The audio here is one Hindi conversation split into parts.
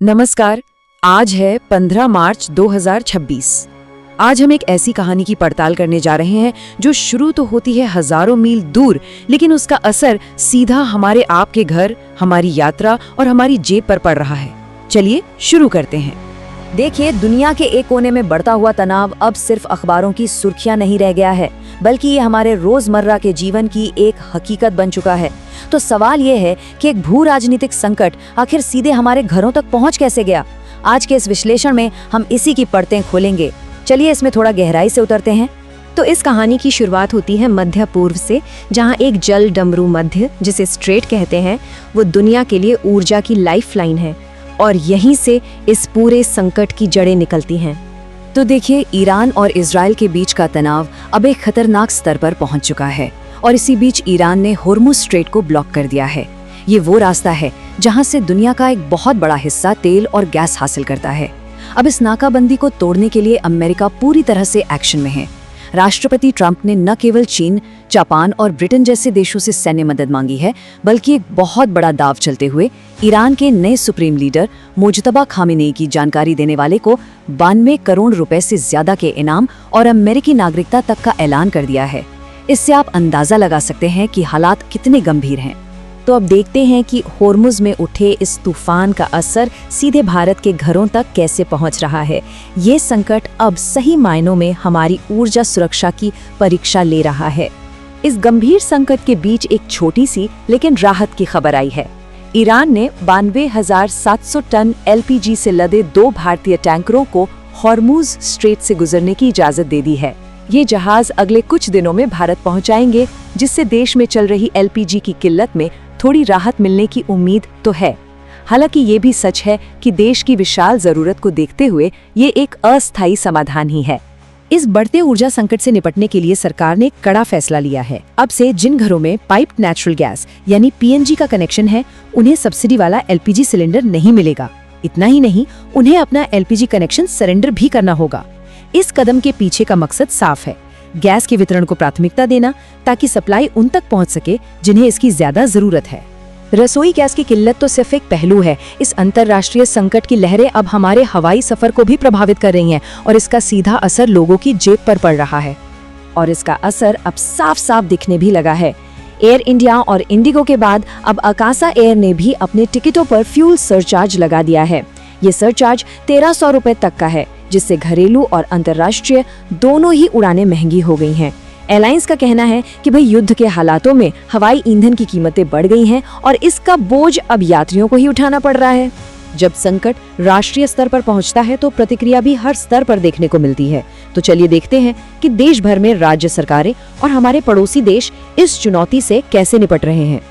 नमस्कार। आज है 15 मार्च 2026। आज हम एक ऐसी कहानी की पड़ताल करने जा रहे हैं जो शुरू तो होती है हजारों मील दूर, लेकिन उसका असर सीधा हमारे आपके घर, हमारी यात्रा और हमारी जेब पर पड़ रहा है। चलिए शुरू करते हैं। देखिए, दुनिया के एक कोने में बढ़ता हुआ तनाव अब सिर्फ अखबारों की सुर्खियां नहीं रह गया है, बल्कि ये हमारे रोजमर्रा के जीवन की एक हकीकत बन चुका है। तो सवाल ये है कि एक भू राजनीतिक संकट आखिर सीधे हमारे घरों तक पहुंच कैसे गया। आज के इस विश्लेषण में हम इसी की परतें खोलेंगे। चलिए इसमें थोड़ा गहराई से उतरते हैं। तो इस कहानी की शुरुआत होती है मध्य पूर्व से, जहां एक जल डमरू मध्य, जिसे स्ट्रेट कहते हैं, वो दुनिया के लिए ऊर्जा की लाइफलाइन है और यहीं से इस पूरे संकट की जड़ें निकलती हैं। तो देखिए, ईरान और इजराइल के बीच का तनाव अब एक खतरनाक स्तर पर पहुंच चुका है और इसी बीच ईरान ने होर्मुज स्ट्रेट को ब्लॉक कर दिया है। ये वो रास्ता है जहां से दुनिया का एक बहुत बड़ा हिस्सा तेल और गैस हासिल करता है। अब इस नाकाबंदी को तोड़ने के लिए अमेरिका पूरी तरह से एक्शन में है। राष्ट्रपति ट्रंप ने न केवल चीन, जापान और ब्रिटेन जैसे देशों से सैन्य मदद मांगी है, बल्कि एक बहुत बड़ा दाव चलते हुए ईरान के नए सुप्रीम लीडर मुजतबा खामेनेई की जानकारी देने वाले को 92 करोड़ रुपए से ज्यादा के इनाम और अमेरिकी नागरिकता तक का ऐलान कर दिया है। इससे आप अंदाजा लगा सकते हैं कि हालात कितने गंभीर हैं। तो अब देखते हैं कि होर्मुज में उठे इस तूफान का असर सीधे भारत के घरों तक कैसे पहुंच रहा है। ये संकट अब सही मायनों में हमारी ऊर्जा सुरक्षा की परीक्षा ले रहा है। इस गंभीर संकट के बीच एक छोटी सी लेकिन राहत की खबर आई है। ईरान ने 92,700 टन LPG से लदे 2 भारतीय टैंकरों को होर्मुज स्ट्रेट से गुजरने की इजाजत दे दी है। ये जहाज अगले कुछ दिनों में भारत पहुंचाएंगे, जिससे देश में चल रही LPG की किल्लत में थोड़ी राहत मिलने की उम्मीद तो है। हालांकि ये भी सच है कि देश की विशाल जरूरत को देखते हुए ये एक अस्थायी समाधान ही है। इस बढ़ते ऊर्जा संकट से निपटने के लिए सरकार ने कड़ा फैसला लिया है। अब से जिन घरों में पाइप्ड नेचुरल गैस यानी PNG का कनेक्शन है, उन्हें सब्सिडी वाला LPG सिलेंडर नहीं मिलेगा। इतना ही नहीं, उन्हें अपना LPG कनेक्शन सरेंडर भी करना होगा। इस कदम के पीछे का मकसद साफ है, गैस के वितरण को प्राथमिकता देना, ताकि सप्लाई उन तक पहुंच सके जिन्हें इसकी ज्यादा जरूरत है। रसोई गैस की किल्लत तो सिर्फ एक पहलू है। इस अंतर्राष्ट्रीय संकट की लहरें अब हमारे हवाई सफर को भी प्रभावित कर रही हैं और इसका सीधा असर लोगों की जेब पर पड़ रहा है। और इसका असर अब साफ साफ दिखने भी लगा है। एयर इंडिया और इंडिगो के बाद अब अकासा एयर ने भी अपने टिकटों पर फ्यूल सरचार्ज लगा दिया है। ये सरचार्ज 1300 रुपए तक का है, जिससे घरेलू और अंतर्राष्ट्रीय दोनों ही उड़ानें महंगी हो गई हैं। एयरलाइंस का कहना है कि भाई युद्ध के हालातों में हवाई ईंधन की कीमतें बढ़ गई हैं और इसका बोझ अब यात्रियों को ही उठाना पड़ रहा है। जब संकट राष्ट्रीय स्तर पर पहुंचता है तो प्रतिक्रिया भी हर स्तर पर देखने को मिलती है। तो चलिए देखते हैं कि देश भर में राज्य सरकारें और हमारे पड़ोसी देश इस चुनौती से कैसे निपट रहे हैं।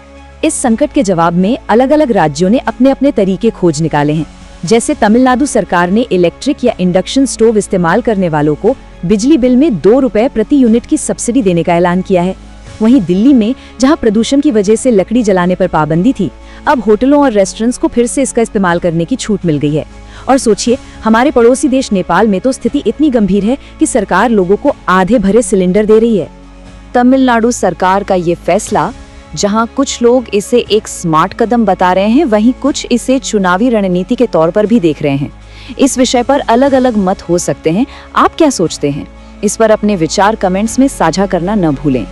इस संकट के जवाब में अलग अलग राज्यों ने अपने अपने तरीके खोज निकाले हैं। जैसे तमिलनाडु सरकार ने इलेक्ट्रिक या इंडक्शन स्टोव इस्तेमाल करने वालों को बिजली बिल में 2 रुपए प्रति यूनिट की सब्सिडी देने का ऐलान किया है। वहीं दिल्ली में, जहां प्रदूषण की वजह से लकड़ी जलाने पर पाबंदी थी, अब होटलों और रेस्टोरेंट्स को फिर से इसका इस्तेमाल करने की छूट मिल गई है। और सोचिए, हमारे पड़ोसी देश नेपाल में तो स्थिति इतनी गंभीर है कि सरकार लोगों को आधे भरे सिलेंडर दे रही है। तमिलनाडु सरकार का ये फैसला, जहां कुछ लोग इसे एक स्मार्ट कदम बता रहे हैं, वहीं कुछ इसे चुनावी रणनीति के तौर पर भी देख रहे हैं। इस विषय पर अलग अलग मत हो सकते हैं। आप क्या सोचते हैं? इस पर अपने विचार कमेंट्स में साझा करना न भूलें।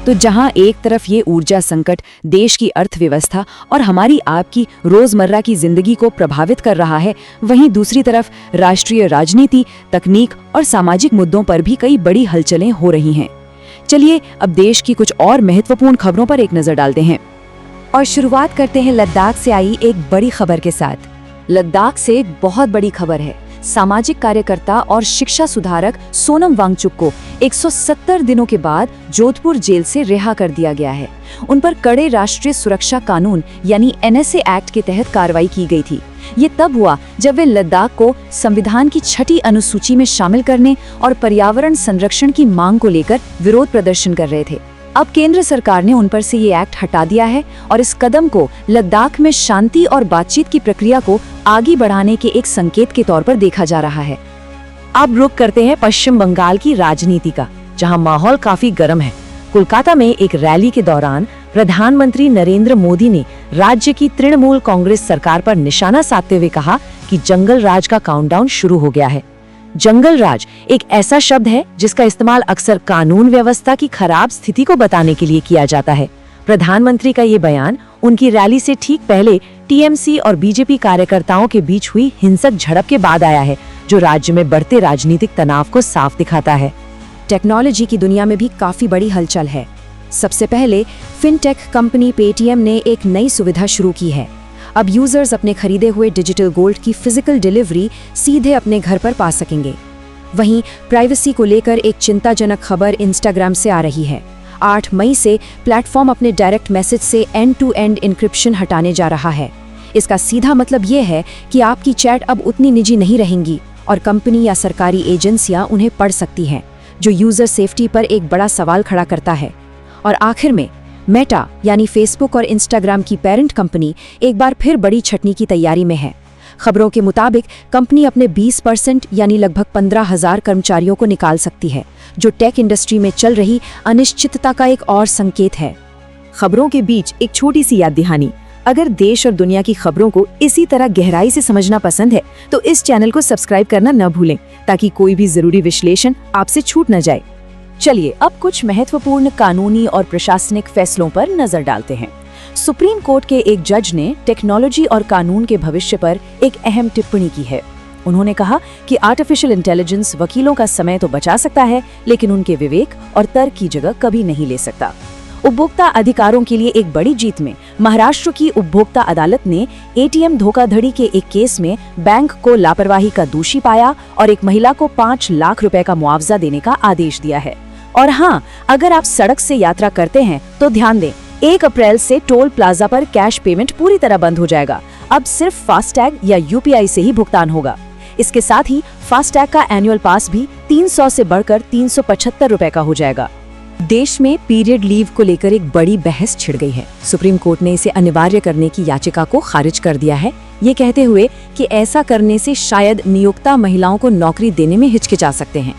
तो जहां एक तरफ ये ऊर्जा संकट देश की अर्थव्यवस्था और हमारी आपकी रोजमर्रा की जिंदगी को प्रभावित कर रहा है, वहीं दूसरी तरफ राष्ट्रीय राजनीति, तकनीक और सामाजिक मुद्दों पर भी कई बड़ी हलचलें हो रही हैं। चलिए अब देश की कुछ और महत्वपूर्ण खबरों पर एक नजर डालते हैं और शुरुआत करते हैं लद्दाख से आई एक बड़ी खबर के साथ। लद्दाख से एक बहुत बड़ी खबर है। सामाजिक कार्यकर्ता और शिक्षा सुधारक सोनम वांगचुक को 170 दिनों के बाद जोधपुर जेल से रिहा कर दिया गया है। उन पर कड़े राष्ट्रीय सुरक्षा कानून यानी NSA एक्ट के तहत कार्रवाई की गई थी। ये तब हुआ जब वे लद्दाख को संविधान की 6ठी अनुसूची में शामिल करने और पर्यावरण संरक्षण की मांग को लेकर विरोध प्रदर्शन कर रहे थे। अब केंद्र सरकार ने उन पर से ये एक्ट हटा दिया है और इस कदम को लद्दाख में शांति और बातचीत की प्रक्रिया को आगे बढ़ाने के एक संकेत के तौर पर देखा जा रहा है। अब रुख करते हैं पश्चिम बंगाल की राजनीति का, जहां माहौल काफी गर्म है। कोलकाता में एक रैली के दौरान प्रधानमंत्री नरेंद्र मोदी ने राज्य की तृणमूल कांग्रेस सरकार पर निशाना साधते हुए कहा कि जंगल राज का काउंटडाउन शुरू हो गया है। जंगल राज एक ऐसा शब्द है जिसका इस्तेमाल अक्सर कानून व्यवस्था की खराब स्थिति को बताने के लिए किया जाता है। प्रधानमंत्री का ये बयान उनकी रैली से ठीक पहले टीएमसी और बीजेपी कार्यकर्ताओं के बीच हुई हिंसक झड़प के बाद आया है, जो राज्य में बढ़ते राजनीतिक तनाव को साफ दिखाता है। टेक्नोलॉजी की दुनिया में भी काफी बड़ी हलचल है। सबसे पहले फिनटेक कंपनी पेटीएम ने एक नई सुविधा शुरू की है। अब यूजर्स अपने खरीदे हुए डिजिटल गोल्ड की फिजिकल डिलीवरी सीधे अपने घर पर पा सकेंगे। वहीं प्राइवेसी को लेकर एक चिंताजनक खबर इंस्टाग्राम से आ रही है। 8 मई से प्लेटफॉर्म अपने डायरेक्ट मैसेज से एंड टू एंड इंक्रिप्शन हटाने जा रहा है। इसका सीधा मतलब ये है कि आपकी चैट अब उतनी निजी नहीं रहेंगी और कंपनी या सरकारी एजेंसियां उन्हें पढ़ सकती हैं, जो यूजर सेफ्टी पर एक बड़ा सवाल खड़ा करता है। और आखिर में मेटा यानी फेसबुक और इंस्टाग्राम की पेरेंट कंपनी एक बार फिर बड़ी छटनी की तैयारी में है। खबरों के मुताबिक कंपनी अपने 20% यानी लगभग 15,000 कर्मचारियों को निकाल सकती है, जो टेक इंडस्ट्री में चल रही अनिश्चितता का एक और संकेत है। खबरों के बीच एक छोटी सी याद दहानी, अगर देश और दुनिया की खबरों को इसी तरह गहराई से समझना पसंद है तो इस चैनल को सब्सक्राइब करना न भूलें, ताकि कोई भी जरूरी विश्लेषण आपसे छूट न जाए। चलिए अब कुछ महत्वपूर्ण कानूनी और प्रशासनिक फैसलों पर नजर डालते हैं। सुप्रीम कोर्ट के एक जज ने टेक्नोलॉजी और कानून के भविष्य पर एक अहम टिप्पणी की है। उन्होंने कहा कि आर्टिफिशियल इंटेलिजेंस वकीलों का समय तो बचा सकता है, लेकिन उनके विवेक और तर्क की जगह कभी नहीं ले सकता। उपभोक्ता अधिकारों के लिए एक बड़ी जीत में महाराष्ट्र की उपभोक्ता अदालत ने एटीएम धोखाधड़ी के एक केस में बैंक को लापरवाही का दोषी पाया और एक महिला को 5 लाख रुपए का मुआवजा देने का आदेश दिया है। और हाँ, अगर आप सड़क से यात्रा करते हैं तो ध्यान दें, 1 अप्रैल से टोल प्लाजा पर कैश पेमेंट पूरी तरह बंद हो जाएगा। अब सिर्फ फास्टैग या यूपीआई से ही भुगतान होगा। इसके साथ ही फास्टैग का एनुअल पास भी 300 से बढ़कर 375 रुपए का हो जाएगा। देश में पीरियड लीव को लेकर एक बड़ी बहस छिड़ गई है। सुप्रीम कोर्ट ने इसे अनिवार्य करने की याचिका को खारिज कर दिया है, ये कहते हुए कि ऐसा करने से शायद नियोक्ता महिलाओं को नौकरी देने में हिचकिचा सकते हैं।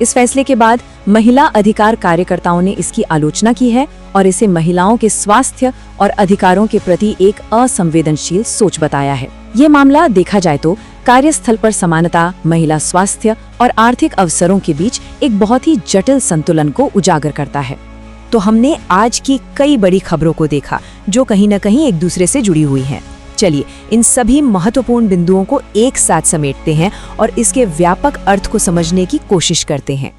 इस फैसले के बाद महिला अधिकार कार्यकर्ताओं ने इसकी आलोचना की है और इसे महिलाओं के स्वास्थ्य और अधिकारों के प्रति एक असंवेदनशील सोच बताया है। ये मामला देखा जाए तो कार्यस्थल पर समानता, महिला स्वास्थ्य और आर्थिक अवसरों के बीच एक बहुत ही जटिल संतुलन को उजागर करता है। तो हमने आज की कई बड़ी खबरों को देखा जो कहीं न कहीं एक दूसरे से जुड़ी हुई हैं। चलिए इन सभी महत्वपूर्ण बिंदुओं को एक साथ समेटते हैं और इसके व्यापक अर्थ को समझने की कोशिश करते हैं।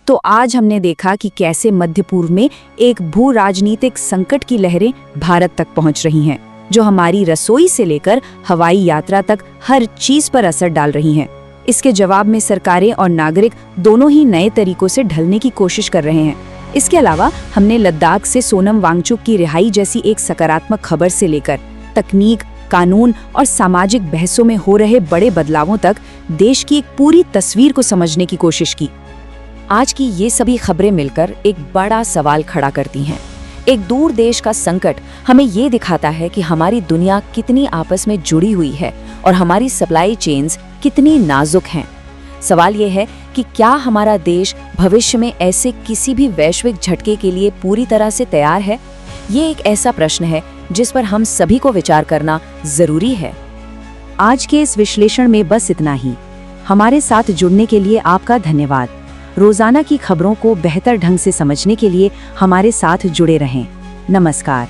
तो आज हमने देखा कि कैसे मध्य पूर्व में एक भू राजनीतिक संकट की लहरें भारत तक पहुंच रही हैं, जो हमारी रसोई से लेकर हवाई यात्रा तक हर चीज पर असर डाल रही हैं। इसके जवाब में सरकारें और नागरिक दोनों ही नए तरीकों से ढलने की कोशिश कर रहे हैं। इसके अलावा हमने लद्दाख से सोनम वांगचुक की रिहाई जैसी एक सकारात्मक खबर से लेकर तकनीक, कानून और सामाजिक बहसों में हो रहे बड़े बदलावों तक देश की एक पूरी तस्वीर को समझने की कोशिश की। आज की ये सभी खबरें मिलकर एक बड़ा सवाल खड़ा करती हैं। एक दूर देश का संकट हमें ये दिखाता है कि हमारी दुनिया कितनी आपस में जुड़ी हुई है और हमारी सप्लाई चेन्स कितनी नाजुक हैं। सवाल ये है कि क्या हमारा देश भविष्य में ऐसे किसी भी वैश्विक झटके के लिए पूरी तरह से तैयार है? ये एक ऐसा प्रश्न है जिस पर हम सभी को विचार करना जरूरी है। आज के इस विश्लेषण में बस इतना ही। हमारे साथ जुड़ने के लिए आपका धन्यवाद। रोजाना की खबरों को बेहतर ढंग से समझने के लिए हमारे साथ जुड़े रहें। नमस्कार।